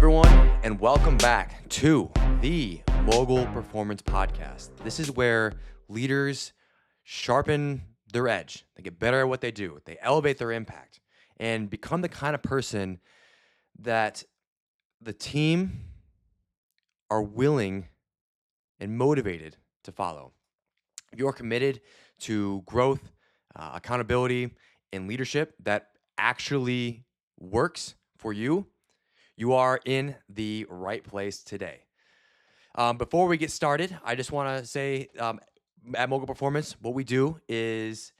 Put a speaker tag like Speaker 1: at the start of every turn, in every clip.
Speaker 1: everyone, and welcome back to the Mogul Performance Podcast. This is where leaders sharpen their edge. They get better at what they do. They elevate their impact and become the kind of person that the team are willing and motivated to follow. If you're committed to growth, accountability, and leadership that actually works for you, you are in the right place today. Before we get started, I just want to say at Mogul Performance, what we do is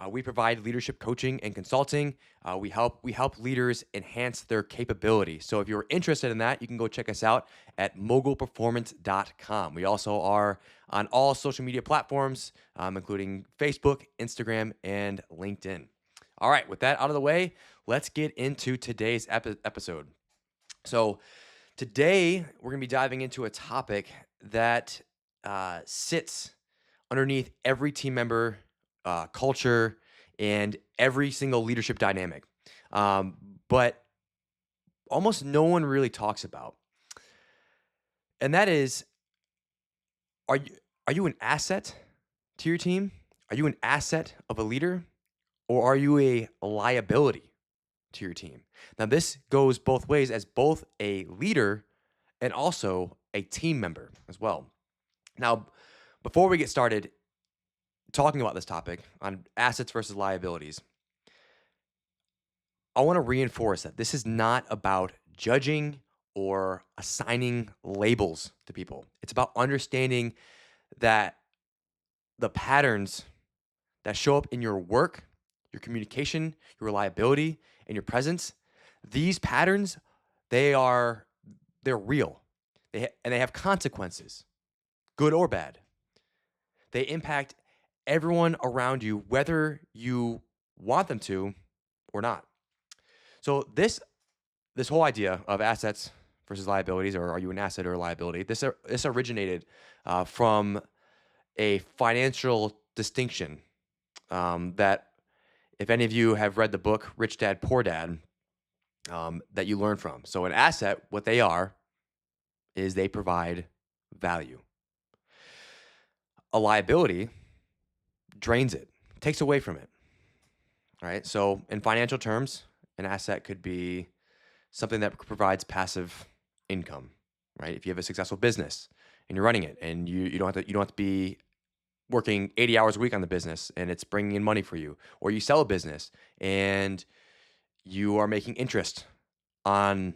Speaker 1: we provide leadership coaching and consulting. We help leaders enhance their capability. So if you're interested in that, you can go check us out at mogulperformance.com. We also are on all social media platforms, including Facebook, Instagram, and LinkedIn. All right, with that out of the way, let's get into today's episode. So today we're going to be diving into a topic that sits underneath every team member culture and every single leadership dynamic, but almost no one really talks about. And that is, are you an asset to your team? Are you an asset of a leader? Or are you a liability to your team? Now, this goes both ways as both a leader and also a team member as well. Now, before we get started talking about this topic on assets versus liabilities, I want to reinforce that this is not about judging or assigning labels to people. It's about understanding that the patterns that show up in your work, your communication, your reliability, and your presence, these patterns, they're real. They have consequences, good or bad. They impact everyone around you, whether you want them to or not. So this whole idea of assets versus liabilities, or are you an asset or a liability, this originated from a financial distinction that if any of you have read the book Rich Dad, Poor Dad, that you learn from. So an asset, what they are, is they provide value. A liability drains it, takes away from it. All right. So in financial terms, an asset could be something that provides passive income. Right. If you have a successful business and you're running it, and you don't have to be working 80 hours a week on the business and it's bringing in money for you, or you sell a business and you are making interest on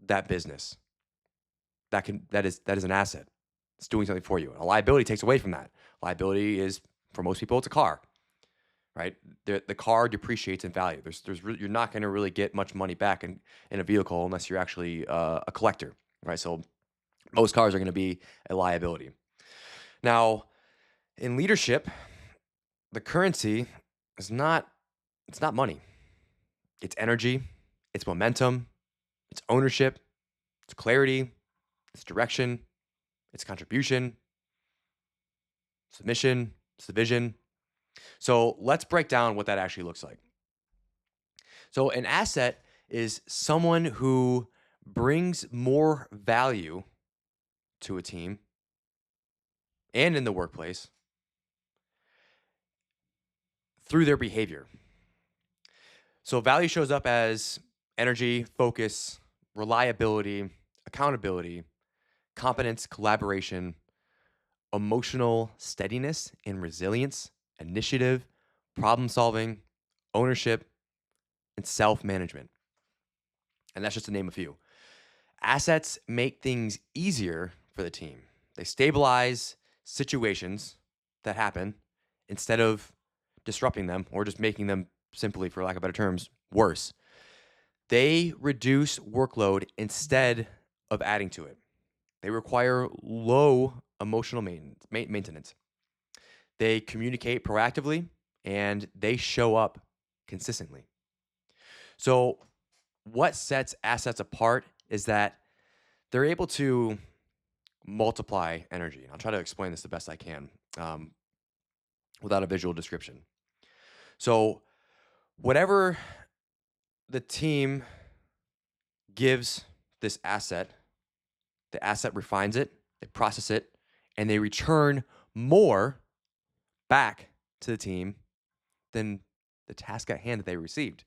Speaker 1: that business, that is an asset. It's doing something for you. A liability takes away from that. Liability is, for most people, it's a car, right? The car depreciates in value. You're not going to really get much money back in a vehicle unless you're actually a collector, right? So most cars are going to be a liability. Now, in leadership, the currency is not money. It's energy, it's momentum, it's ownership, it's clarity, it's direction, it's contribution, submission, it's the vision. So let's break down what that actually looks like. So an asset is someone who brings more value to a team and in the workplace through their behavior. So value shows up as energy, focus, reliability, accountability, competence, collaboration, emotional steadiness and resilience, initiative, problem solving, ownership, and self-management. And that's just to name a few. Assets make things easier for the team. They stabilize situations that happen instead of disrupting them or just making them, simply, for lack of better terms, worse. They reduce workload instead of adding to it. They require low emotional maintenance. They communicate proactively and they show up consistently. So what sets assets apart is that they're able to multiply energy. And I'll try to explain this the best I can without a visual description. So whatever the team gives this asset, the asset refines it, they process it, and they return more back to the team than the task at hand that they received.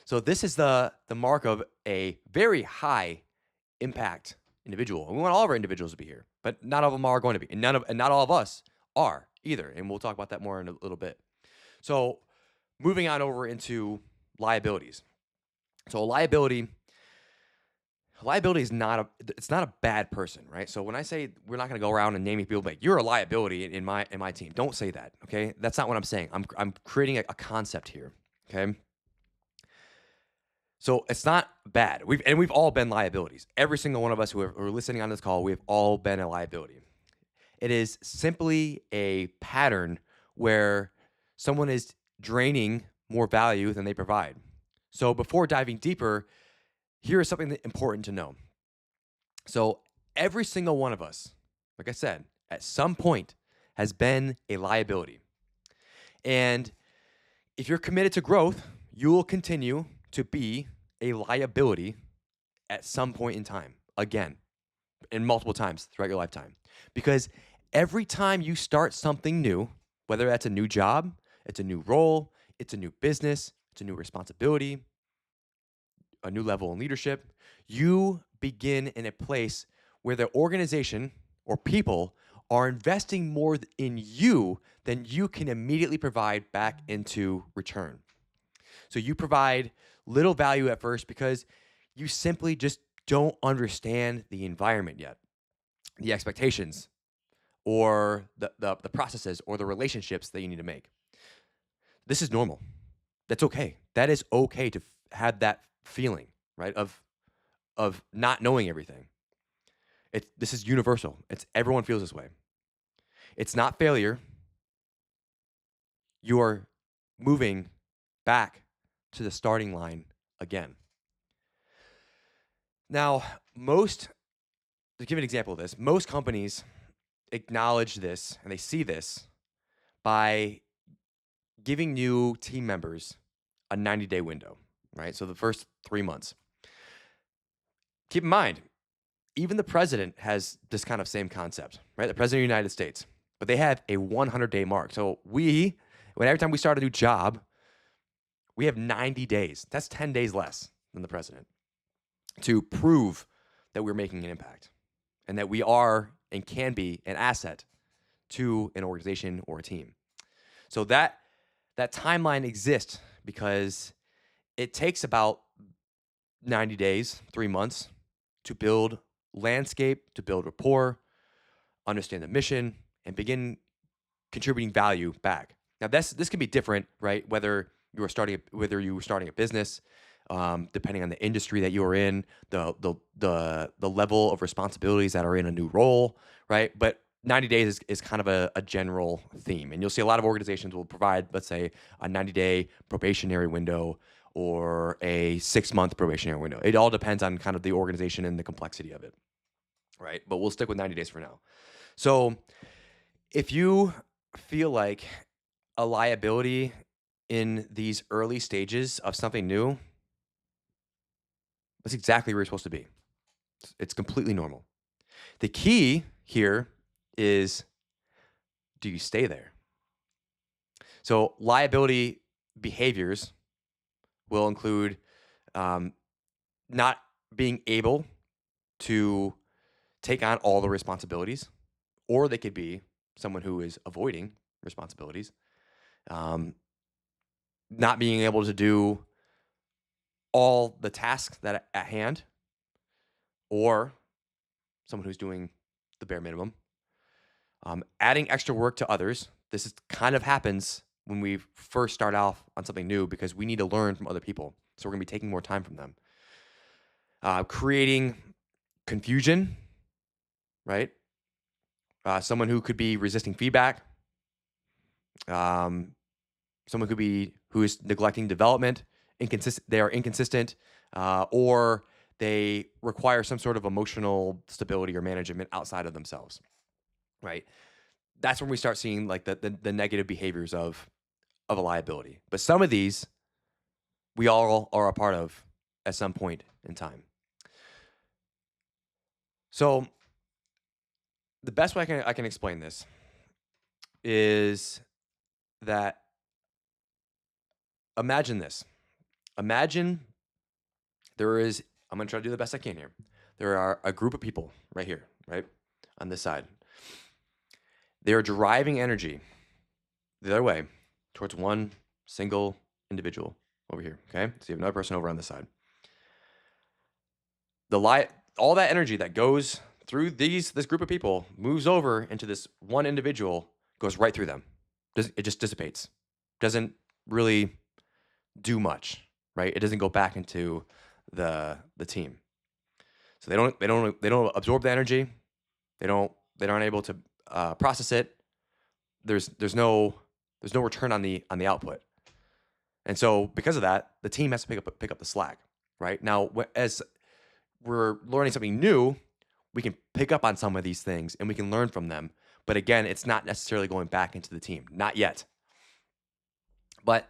Speaker 1: So this is the mark of a very high impact individual. And we want all of our individuals to be here, but not all of them are going to be, and not all of us are either. And we'll talk about that more in a little bit. So moving on over into liabilities. So liability is not a bad person, right? So when I say we're not going to go around and naming people like you're a liability in my team, don't say that, okay? That's not what I'm saying. I'm creating a concept here, okay? So it's not bad. We've all been liabilities. Every single one of us who are listening on this call, we've all been a liability. It is simply a pattern where someone is draining more value than they provide. So before diving deeper, here is something important to know. So every single one of us, like I said, at some point has been a liability. And if you're committed to growth, you will continue to be a liability at some point in time, again, and multiple times throughout your lifetime. Because every time you start something new, whether that's a new job, it's a new role, it's a new business, it's a new responsibility, a new level in leadership, you begin in a place where the organization or people are investing more in you than you can immediately provide back into return. So you provide little value at first because you simply just don't understand the environment yet, the expectations, or the processes or the relationships that you need to make. This is normal. That's okay. That is okay to have that feeling, right? Of not knowing everything. This is universal. Everyone feels this way. It's not failure. You are moving back to the starting line again. Now, to give an example of this, most companies acknowledge this and they see this by giving new team members a 90-day window, right? So the first 3 months. Keep in mind, even the president has this kind of same concept, right? The president of the United States, but they have a 100-day mark. So every time we start a new job, we have 90 days. That's 10 days less than the president to prove that we're making an impact and that we are and can be an asset to an organization or a team. So that timeline exists because it takes about 90 days, 3 months to build landscape, to build rapport, understand the mission, and begin contributing value back. Now, this can be different, right? Whether you were starting a business, depending on the industry that you are in, the level of responsibilities that are in a new role, right? But 90 days is kind of a general theme. And you'll see a lot of organizations will provide, let's say, a 90-day probationary window or a 6-month probationary window. It all depends on kind of the organization and the complexity of it, right? But we'll stick with 90 days for now. So if you feel like a liability in these early stages of something new, that's exactly where you're supposed to be. It's completely normal. The key here is, do you stay there? So liability behaviors will include not being able to take on all the responsibilities, or they could be someone who is avoiding responsibilities, not being able to do all the tasks that are at hand, or someone who's doing the bare minimum. Adding extra work to others. This kind of happens when we first start off on something new because we need to learn from other people. So we're going to be taking more time from them. Creating confusion, right? Someone who could be resisting feedback. Someone who is neglecting development. They are inconsistent, or they require some sort of emotional stability or management outside of themselves, right? That's when we start seeing like the negative behaviors of a liability. But some of these we all are a part of at some point in time. So the best way I can explain this is that imagine this. Imagine there is, I'm going to try to do the best I can here. There are a group of people right here, right on this side. They are driving energy the other way towards one single individual over here. Okay. So you have another person over on this side. All that energy that goes through this group of people moves over into this one individual, goes right through them. It just dissipates. Doesn't really do much, right? It doesn't go back into the team. So they don't absorb the energy. They aren't able to process it. There's no return on the output. And so because of that, the team has to pick up the slack, right? Now, as we're learning something new, we can pick up on some of these things and we can learn from them. But again, it's not necessarily going back into the team. Not yet. But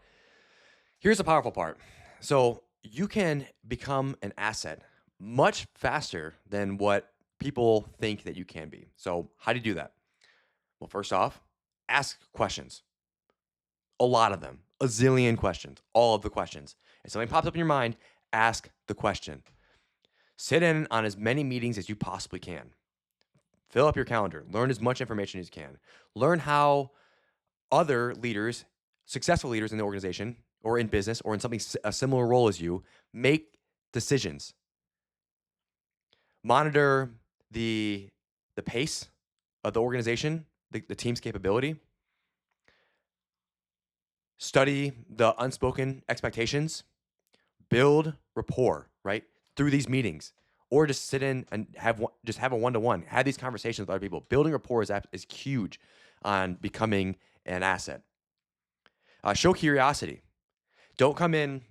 Speaker 1: here's the powerful part. So you can become an asset much faster than what people think that you can be. So how do you do that? Well, first off, ask questions. A lot of them, a zillion questions, all of the questions. If something pops up in your mind, ask the question. Sit in on as many meetings as you possibly can. Fill up your calendar. Learn as much information as you can. Learn how other leaders, successful leaders in the organization or in business or in a similar role as you, make decisions. Monitor the pace of the organization, the team's capability. Study the unspoken expectations. Build rapport, right? Through these meetings, or just sit in and have a one-to-one, have these conversations with other people. Building rapport is huge on becoming an asset. Show curiosity. Don't come in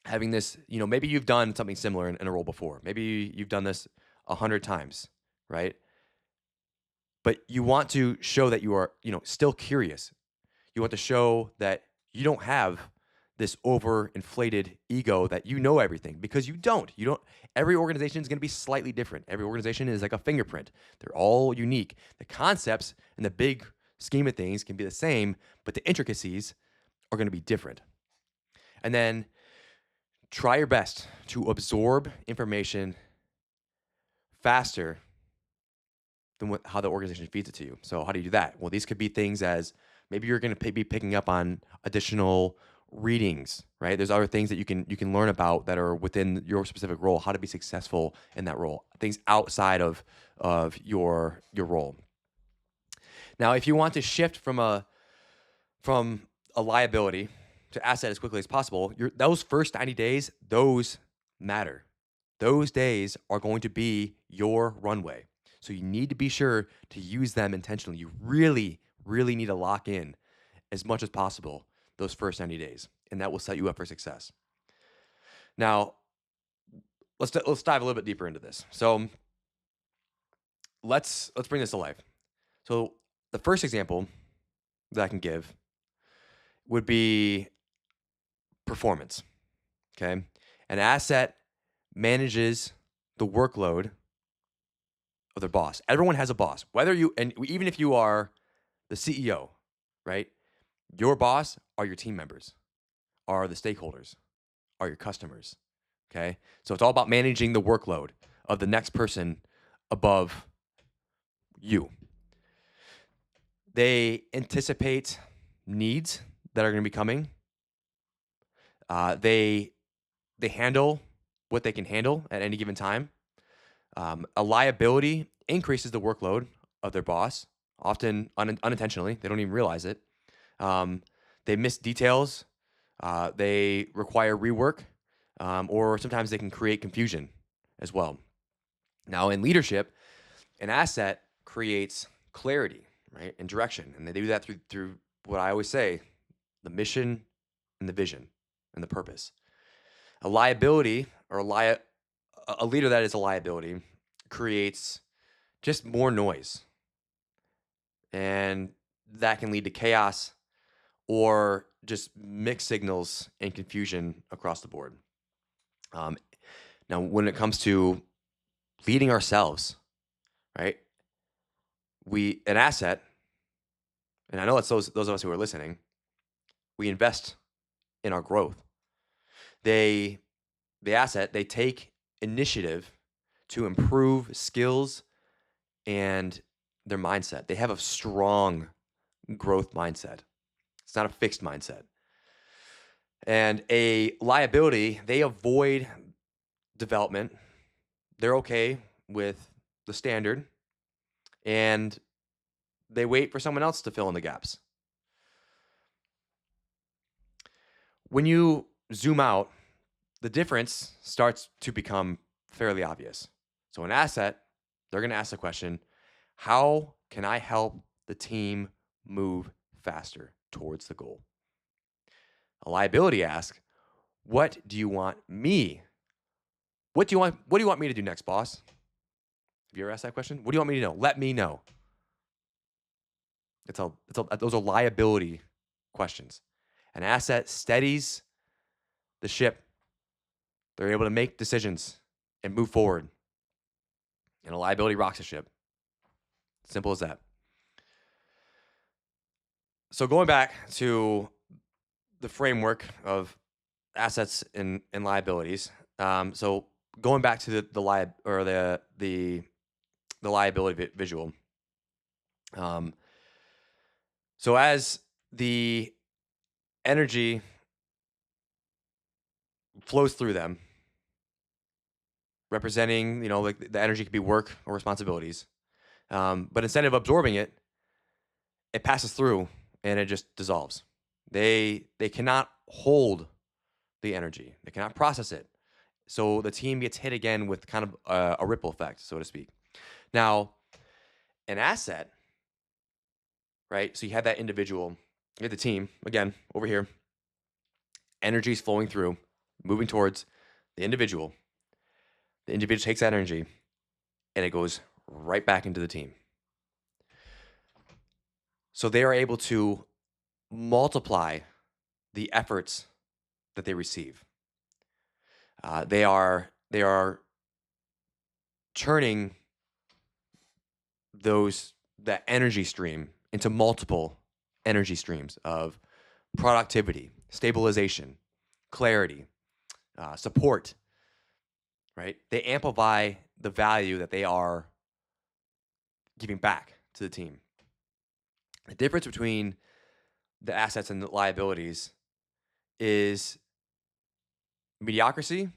Speaker 1: having this, maybe you've done something similar in a role before. Maybe you've done this 100 times, right? But you want to show that you are, still curious. You want to show that you don't have this overinflated ego that you know everything, because you don't. Every organization is going to be slightly different. Every organization is like a fingerprint. They're all unique. The concepts and the big scheme of things can be the same, but the intricacies are going to be different. And then try your best to absorb information faster than how the organization feeds it to you. So how do you do that? Well, these could be things as maybe you're going to be picking up on additional readings, right? There's other things that you can learn about that are within your specific role, how to be successful in that role, things outside of your role. Now, if you want to shift from a liability to asset as quickly as possible, those first 90 days, those matter. Those days are going to be your runway. So you need to be sure to use them intentionally. You really, really need to lock in as much as possible those first 90 days, and that will set you up for success. Now, let's dive a little bit deeper into this. So let's bring this to life. So the first example that I can give would be performance. Okay, an asset manages the workload of their boss. Everyone has a boss, even if you are the CEO, right? Your boss are your team members, are the stakeholders, are your customers. Okay, so it's all about managing the workload of the next person above you. They anticipate needs that are going to be coming. They handle what they can handle at any given time. A liability increases the workload of their boss, often unintentionally. They don't even realize it. They miss details. They require rework, or sometimes they can create confusion as well. Now, in leadership, an asset creates clarity, right, and direction, and they do that through what I always say: the mission and the vision and the purpose. A liability or a leader that is a liability creates just more noise, and that can lead to chaos or just mixed signals and confusion across the board. Now, when it comes to leading ourselves, right? An asset, and I know it's those of us who are listening, we invest in our growth. The asset, they take initiative to improve skills and their mindset. They have a strong growth mindset. It's not a fixed mindset. And a liability, they avoid development. They're okay with the standard, and they wait for someone else to fill in the gaps. When you zoom out, the difference starts to become fairly obvious. So an asset, they're going to ask the question, how can I help the team move faster towards the goal? A liability asks, what do you want me? What do you want me to do next, boss? Have you ever asked that question? What do you want me to know? Let me know. Those are liability questions. An asset steadies the ship. They're able to make decisions and move forward. And a liability rocks a ship. Simple as that. So going back to the framework of assets and liabilities. So going back to the liability visual. So as the energy flows through them, representing, like the energy could be work or responsibilities. But instead of absorbing it, it passes through and it just dissolves. They cannot hold the energy. They cannot process it. So the team gets hit again with kind of a ripple effect, so to speak. Now, an asset, right? So you have that individual, you have the team, again, over here. Energy is flowing through, moving towards the individual. The individual takes that energy and it goes right back into the team. So they are able to multiply the efforts that they receive. They are turning that energy stream into multiple energy streams of productivity, stabilization, clarity, support. Right? They amplify the value that they are giving back to the team. The difference between the assets and the liabilities is mediocrity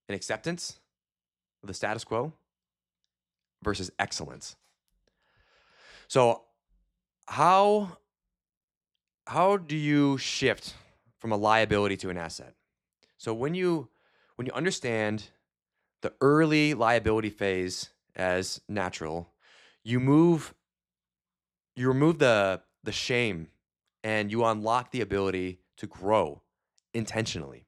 Speaker 1: and acceptance of the status quo versus excellence. So how do you shift from a liability to an asset? So when you understand the early liability phase as natural, you remove the shame and you unlock the ability to grow intentionally.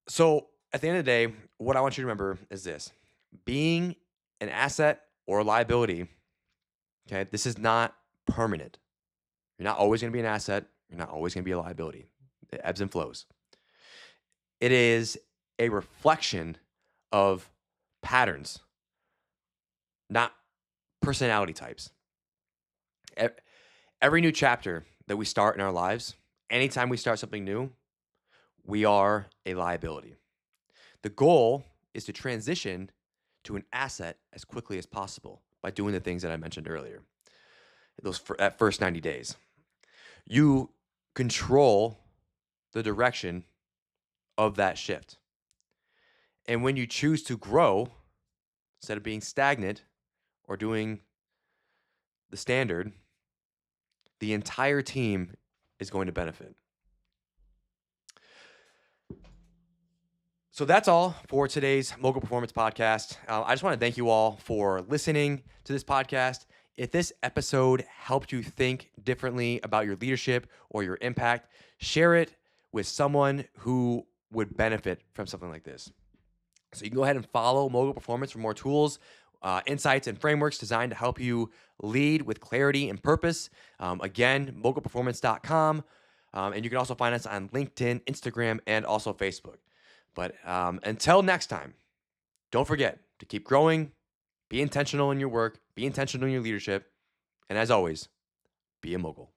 Speaker 1: So at the end of the day, what I want you to remember is this: being an asset or a liability, okay, this is not permanent. You're not always going to be an asset. You're not always going to be a liability. It ebbs and flows. It is a reflection of patterns, not personality types. Every new chapter that we start in our lives, anytime we start something new, we are a liability. The goal is to transition to an asset as quickly as possible by doing the things that I mentioned earlier. That first 90 days. You control the direction of that shift. And when you choose to grow, instead of being stagnant or doing the standard, the entire team is going to benefit. So that's all for today's Mogul Performance Podcast. I just want to thank you all for listening to this podcast. If this episode helped you think differently about your leadership or your impact, share it with someone who would benefit from something like this. So you can go ahead and follow Mogul Performance for more tools, insights, and frameworks designed to help you lead with clarity and purpose. Again, mogulperformance.com. And you can also find us on LinkedIn, Instagram, and also Facebook. But until next time, Don't forget to keep growing, be intentional in your work, be intentional in your leadership, and as always, be a mogul.